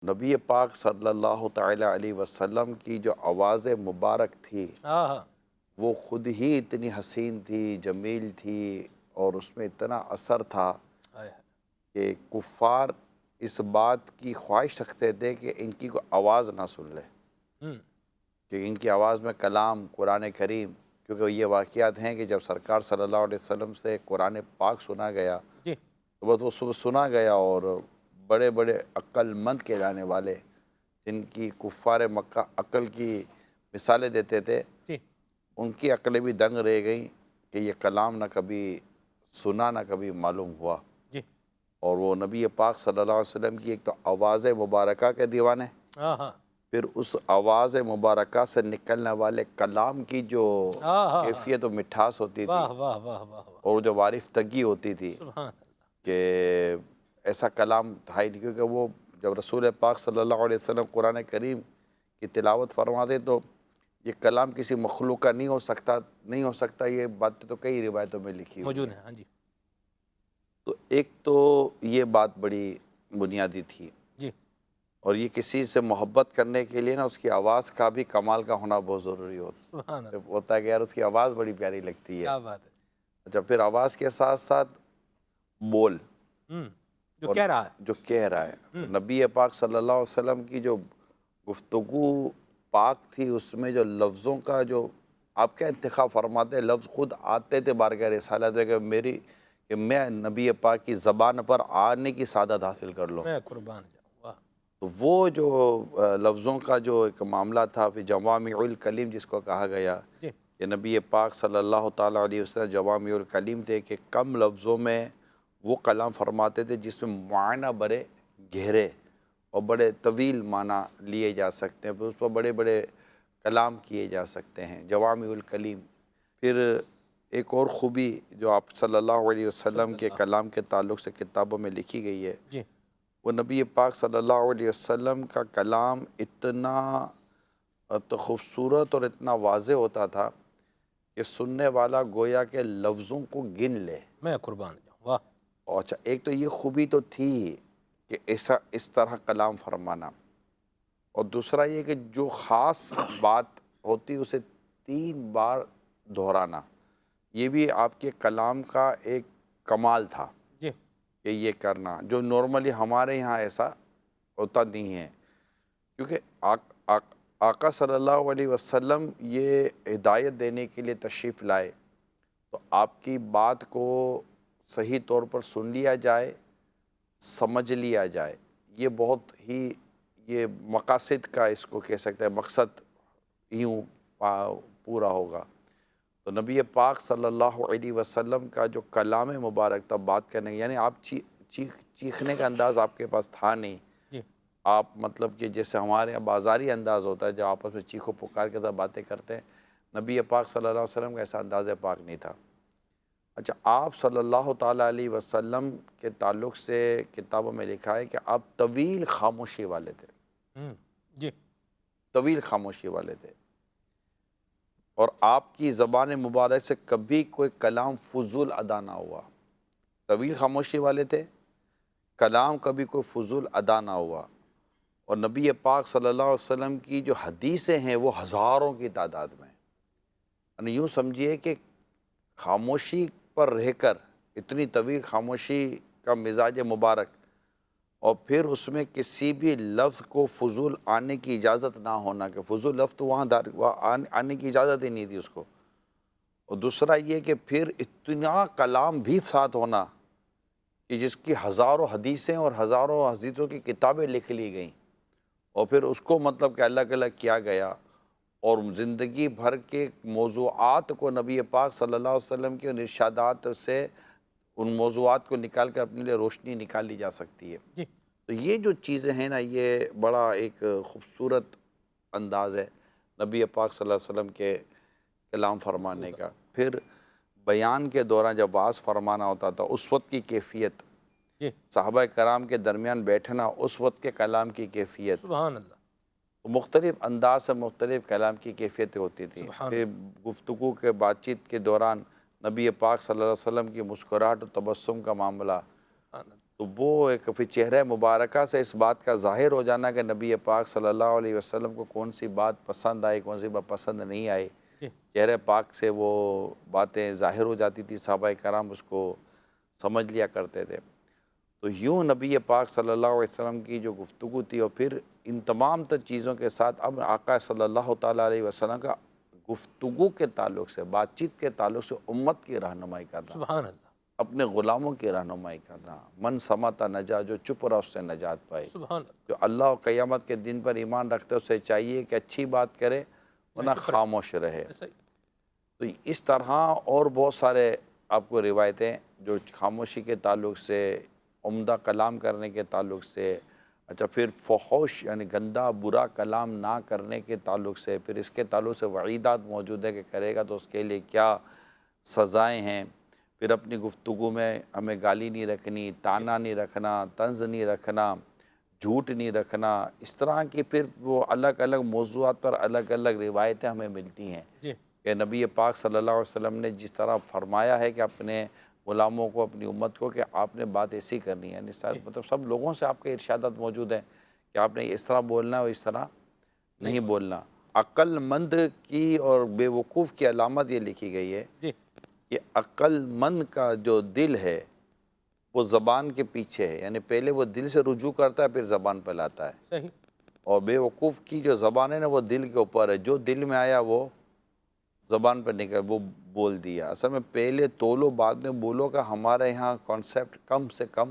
نبی پاک صلی اللہ تعالی علیہ وسلم کی جو آواز مبارک تھی ہاں ہاں وہ خود ہی اتنی حسین تھی، جمیل تھی، اور اس میں اتنا اثر تھا ہائے کہ کفار اس بات کی خواہش رکھتے تھے کہ ان کی کوئی آواز نہ سن لے، ہائے۔ کہ ان کی آواز میں کلام قرآن کریم، کیونکہ یہ واقعات ہیں کہ جب سرکار صلی اللہ علیہ وسلم سے قرآن پاک سنا گیا جی تو بس وہ سنا گیا، اور بڑے بڑے عقل مند کہلانے والے جن کی کفار مکہ عقل کی مثالیں دیتے تھے، جی ان کی عقلیں بھی دنگ رہ گئیں کہ یہ کلام نہ کبھی سنا نہ کبھی معلوم ہوا۔ جی اور وہ نبی پاک صلی اللہ علیہ وسلم کی ایک تو آواز مبارکہ کے دیوانے، ہاں ہاں پھر اس آواز مبارکہ سے نکلنے والے کلام کی جو ہاں ہاں ہاں۔ کیفیت و مٹھاس ہوتی تھی، واہ واہ واہ واہ واہ، اور جو وارفتگی ہوتی تھی سبحان اللہ۔ کہ ایسا کلام تھا ہی نہیں، کیونکہ وہ جب رسول پاک صلی اللہ علیہ وسلم قرآن کریم کی تلاوت فرماتے تو یہ کلام کسی مخلوق کا نہیں ہو سکتا، یہ بات تو کئی روایتوں میں لکھی ہوئی موجود ہے۔ ہیں، ہاں جی تو ایک تو یہ بات بڑی بنیادی تھی، جی اور یہ کسی سے محبت کرنے کے لیے نا اس کی آواز کا بھی کمال کا ہونا بہت ضروری سبحان اللہ، ہوتا ہے کہ یار اس کی آواز بڑی پیاری لگتی ہے۔ کیا بات ہے۔ اچھا، پھر آواز کے ساتھ ساتھ بول، جو اور کہہ رہا ہے۔ جو کہہ رہا ہے، تو نبی پاک صلی اللہ علیہ وسلم کی جو گفتگو پاک تھی، اس میں جو لفظوں کا جو آپ کا انتخاب فرماتے، لفظ خود آتے تھے بارگاہ رسالت ہے کہ میں نبی پاک کی زبان پر آنے کی سعادت حاصل کر لوں۔ میں قربان جاؤں، واہ تو وہ جو لفظوں کا جو ایک معاملہ تھا، پھر جوامع الکلیم جس کو کہا گیا جی کہ نبی پاک صلی اللہ تعالیٰ علیہ وسلم جوامع الکلیم تھے، کہ کم لفظوں میں وہ کلام فرماتے تھے جس میں معنی بڑے گہرے اور بڑے طویل معنی لیے جا سکتے ہیں، پھر اس پر بڑے بڑے کلام کیے جا سکتے ہیں، جوامع الکلیم۔ پھر ایک اور خوبی جو آپ صلی اللہ علیہ وسلم صلی کے اللہ، کلام کے تعلق سے کتابوں میں لکھی گئی ہے، جی وہ نبی پاک صلی اللہ علیہ وسلم کا کلام اتنا تو خوبصورت اور اتنا واضح ہوتا تھا کہ سننے والا گویا کہ لفظوں کو گن لے۔ میں قربان جاؤں، واہ اور اچھا، ایک تو یہ خوبی تو تھی کہ ایسا اس طرح کلام فرمانا، اور دوسرا یہ کہ جو خاص بات ہوتی اسے 3 بار دہرانا، یہ بھی آپ کے کلام کا ایک کمال تھا جی کہ یہ کرنا، جو نارملی ہمارے یہاں ایسا ہوتا نہیں ہے، کیونکہ آقا صلی اللہ علیہ وسلم یہ ہدایت دینے کے لیے تشریف لائے، تو آپ کی بات کو صحیح طور پر سن لیا جائے، سمجھ لیا جائے، یہ بہت ہی یہ مقاصد کا اس کو کہہ سکتے ہیں، مقصد یوں پورا ہوگا۔ تو نبی پاک صلی اللہ علیہ وسلم کا جو کلام مبارک تھا بات کرنے، یعنی آپ چیخنے کا انداز آپ کے پاس تھا نہیں، جی آپ مطلب کہ جیسے ہمارے یہاں بازاری انداز ہوتا ہے جب آپس میں چیخ و پکار کے ساتھ باتیں کرتے ہیں، نبی پاک صلی اللہ علیہ وسلم کا ایسا انداز پاک نہیں تھا۔ اچھا، آپ صلی اللہ تعالیٰ علیہ وسلم کے تعلق سے کتابوں میں لکھا ہے کہ آپ طویل خاموشی والے تھے، جی طویل خاموشی والے تھے، اور آپ کی زبان مبارک سے کبھی کوئی کلام فضول ادا نہ ہوا۔ طویل خاموشی والے تھے، کلام کبھی کوئی فضول ادا نہ ہوا، اور نبی پاک صلی اللہ علیہ وسلم کی جو حدیثیں ہیں وہ ہزاروں کی تعداد میں ہیں۔ یعنی یوں سمجھیے کہ خاموشی پر رہ کر اتنی طویل خاموشی کا مزاج مبارک، اور پھر اس میں کسی بھی لفظ کو فضول آنے کی اجازت نہ ہونا، کہ فضول لفظ تو وہاں آنے کی اجازت ہی نہیں تھی اس کو، اور دوسرا یہ کہ پھر اتنا کلام بھی ساتھ ہونا کہ جس کی ہزاروں حدیثیں اور ہزاروں حدیثوں کی کتابیں لکھ لی گئیں، اور پھر اس کو مطلب کہ الگ الگ کیا گیا، اور زندگی بھر کے موضوعات کو نبی پاک صلی اللہ علیہ وسلم کے ان ارشادات سے ان موضوعات کو نکال کر اپنے لیے روشنی نکالی جا سکتی ہے۔ جی تو یہ جو چیزیں ہیں نا، یہ بڑا ایک خوبصورت انداز ہے نبی پاک صلی اللہ علیہ وسلم کے کلام گفتگو فرمانے کا، کا۔ پھر بیان کے دوران جب واعظ فرمانا ہوتا تھا، اس وقت کی کیفیت، جی صحابہ کرام کے درمیان بیٹھنا، اس وقت کے کلام کی کیفیت، سبحان اللہ، مختلف انداز سے مختلف کلام کی کیفیتیں ہوتی تھیں۔ سبحان پھر اللہ، گفتگو کے بات چیت کے دوران نبی پاک صلی اللہ علیہ وسلم کی مسکراہٹ و تبسم کا معاملہ، سبحان اللہ، تو وہ ایک پھر چہرہ مبارکہ سے اس بات کا ظاہر ہو جانا کہ نبی پاک صلی اللہ علیہ وسلم کو کون سی بات پسند آئی، کون سی بات پسند نہیں آئی، جی چہرہ پاک سے وہ باتیں ظاہر ہو جاتی تھی، صحابہ کرام اس کو سمجھ لیا کرتے تھے۔ تو یوں نبی پاک صلی اللہ علیہ وسلم کی جو گفتگو تھی، اور پھر ان تمام تر چیزوں کے ساتھ اب آقا صلی اللہ تعالیٰ علیہ وسلم کا گفتگو کے تعلق سے، بات چیت کے تعلق سے امت کی رہنمائی کرنا، سبحان اللہ، اپنے غلاموں کی رہنمائی کرنا، من سماتا نجا، جو چپ رہا اس سے نجات پائے، سبحان اللہ، جو اللہ و قیامت کے دن پر ایمان رکھتے اسے چاہیے کہ اچھی بات کرے ورنہ چپ رہے، خاموش رہے۔ ایسا ہی، تو اس طرح اور بہت سارے آپ کو روایتیں جو خاموشی کے تعلق سے، عمدہ کلام کرنے کے تعلق سے، اچھا پھر فحوش یعنی گندہ برا کلام نہ کرنے کے تعلق سے، پھر اس کے تعلق سے وعیدات موجود ہے کہ کرے گا تو اس کے لیے کیا سزائیں ہیں، پھر اپنی گفتگو میں ہمیں گالی نہیں رکھنی، تانا نہیں رکھنا، طنز نہیں رکھنا، جھوٹ نہیں رکھنا، اس طرح کی پھر وہ الگ الگ موضوعات پر الگ الگ روایتیں ہمیں ملتی ہیں جی کہ نبی پاک صلی اللہ علیہ وسلم نے جس طرح فرمایا ہے کہ اپنے غلاموں کو، اپنی امت کو، کہ آپ نے بات ایسی کرنی ہے، یعنی مطلب سب لوگوں سے آپ کے ارشادات موجود ہیں کہ آپ نے اس طرح بولنا ہے اور اس طرح نہیں بولنا۔ عقل مند کی اور بے وقوف کی علامت یہ لکھی گئی ہے جی کہ عقل مند کا جو دل ہے وہ زبان کے پیچھے ہے، یعنی پہلے وہ دل سے رجوع کرتا ہے پھر زبان پہ لاتا ہے، صحیح، اور بے وقوف کی جو زبان ہے نا وہ دل کے اوپر ہے، جو دل میں آیا وہ زبان پر نکل وہ بول دیا۔ اصل میں پہلے تولو بعد میں بولو کا ہمارے یہاں کانسیپٹ کم سے کم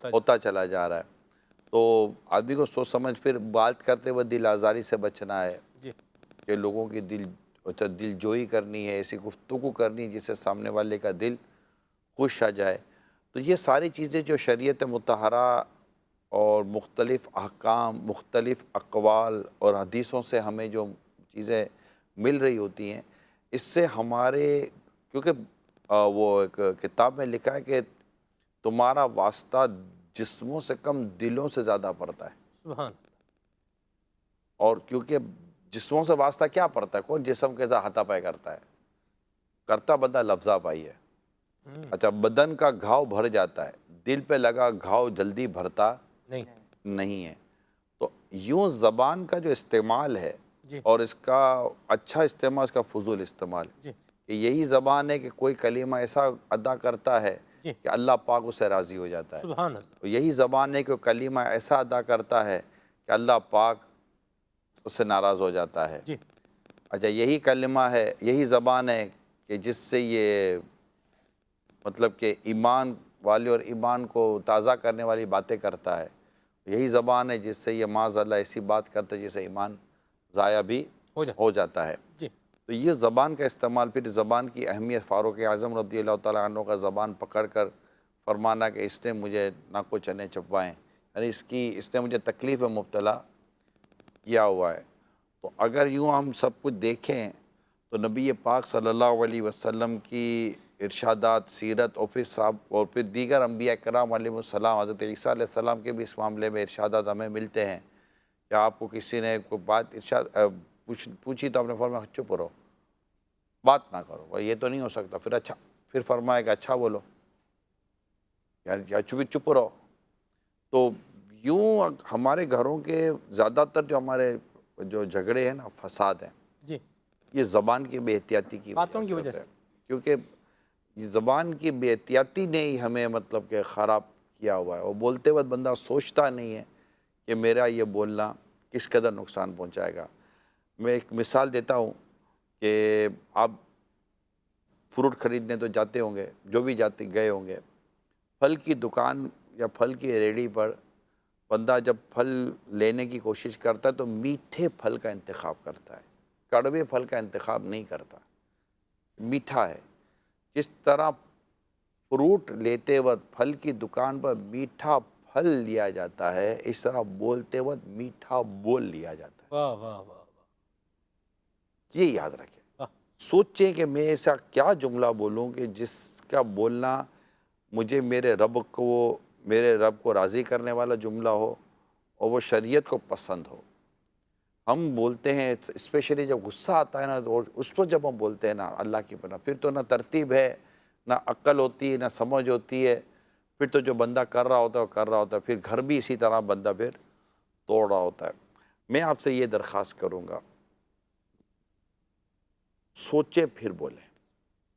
ہوتا چلا جا رہا ہے۔ تو آدمی کو سوچ سمجھ پھر بات کرتے ہوئے دل آزاری سے بچنا ہے جی کہ لوگوں کی دل جوئی کرنی ہے، ایسی گفتگو کرنی ہے جس سے سامنے والے کا دل خوش آ جائے۔ تو یہ ساری چیزیں جو شریعت مطہرہ اور مختلف احکام، مختلف اقوال اور حدیثوں سے ہمیں جو چیزیں مل رہی ہوتی ہیں، اس سے ہمارے، کیونکہ وہ ایک کتاب میں لکھا ہے کہ تمہارا واسطہ جسموں سے کم دلوں سے زیادہ پڑتا ہے، سبحان اللہ، اور کیونکہ جسموں سے واسطہ کیا پڑتا ہے، کون جسم کے ساتھ ہاتھا پائی کرتا ہے، کرتا بندہ لفظہ پائی ہے۔ اچھا بدن کا گھاؤ بھر جاتا ہے، دل پہ لگا گھاؤ جلدی بھرتا نہیں، نہیں ہے۔ تو یوں زبان کا جو استعمال ہے جی اور اس کا اچھا استعمال، اس کا فضول استعمال، جی کہ یہی زبان ہے کہ کوئی کلمہ ایسا ادا کرتا ہے جی کہ اللہ پاک اس سے راضی ہو جاتا ہے، سبحان اللہ، اور یہی زبان ہے کہ کلمہ ایسا ادا کرتا ہے کہ اللہ پاک اس سے ناراض ہو جاتا ہے۔ جی اچھا یہی کلمہ ہے، یہی زبان ہے کہ جس سے یہ مطلب کہ ایمان والے اور ایمان کو تازہ کرنے والی باتیں کرتا ہے، یہی زبان ہے جس سے یہ معاذ اللہ ایسی بات کرتا ہے جس سے ایمان ضائع بھی ہو جائے، ہو جاتا ہے۔ جی تو یہ زبان کا استعمال، پھر زبان کی اہمیت، فاروق اعظم رضی اللہ تعالیٰ عنہ کا زبان پکڑ کر فرمانا کہ اس نے مجھے ناک و چنے چبوائیں، یعنی اس نے مجھے تکلیف میں مبتلا کیا ہوا ہے۔ تو اگر یوں ہم سب کچھ دیکھیں تو نبی پاک صلی اللہ علیہ وسلم کی ارشادات، سیرت، اور پھر دیگر انبیاء کرام علیہ السلام، حضرت عیسیٰ علیہ السلام کے بھی اس معاملے میں ارشادات ہمیں ملتے ہیں کہ آپ کو کسی نے کوئی بات پوچھی تو آپ نے فرمایا چپ رہو، بات نہ کرو، بھائی یہ تو نہیں ہو سکتا، پھر فرمایا کہ اچھا بولو، یا چپ رہو۔ تو یوں ہمارے گھروں کے زیادہ تر جو ہمارے جو جھگڑے ہیں نا، فساد ہیں، جی یہ زبان کی بے احتیاطی کی باتوں وجہ کی سے وجہ ہوتا ہے، سے، کیونکہ یہ زبان کی بے احتیاطی نے ہی ہمیں مطلب کہ خراب کیا ہوا ہے، اور بولتے وقت بندہ سوچتا نہیں ہے کہ میرا یہ بولنا کس قدر نقصان پہنچائے گا۔ میں ایک مثال دیتا ہوں کہ آپ فروٹ خریدنے تو جاتے ہوں گے، جو بھی گئے ہوں گے، پھل کی دکان یا پھل کی ریڑھی پر بندہ جب پھل لینے کی کوشش کرتا ہے تو میٹھے پھل کا انتخاب کرتا ہے، کڑوے پھل کا انتخاب نہیں کرتا، میٹھا ہے۔ جس طرح فروٹ لیتے وقت پھل کی دکان پر میٹھا پھل لیا جاتا ہے، اس طرح بولتے وقت میٹھا بول لیا جاتا ہے۔ واہ واہ واہ یہ یاد رکھیں، واہ، سوچیں کہ میں ایسا کیا جملہ بولوں کہ جس کا بولنا مجھے میرے رب کو راضی کرنے والا جملہ ہو اور وہ شریعت کو پسند ہو۔ ہم بولتے ہیں اسپیشلی جب غصہ آتا ہے نا، اور اس وقت جب ہم بولتے ہیں نا اللہ کی پناہ، پھر تو نہ ترتیب ہے، نہ عقل ہوتی ہے، نہ سمجھ ہوتی ہے، پھر تو جو بندہ کر رہا ہوتا ہے وہ کر رہا ہوتا ہے، پھر گھر بھی اسی طرح بندہ پھر توڑ رہا ہوتا ہے۔ میں آپ سے یہ درخواست کروں گا، سوچے پھر بولیں،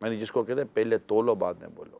یعنی جس کو کہتے ہیں پہلے تولو بعد میں بولو۔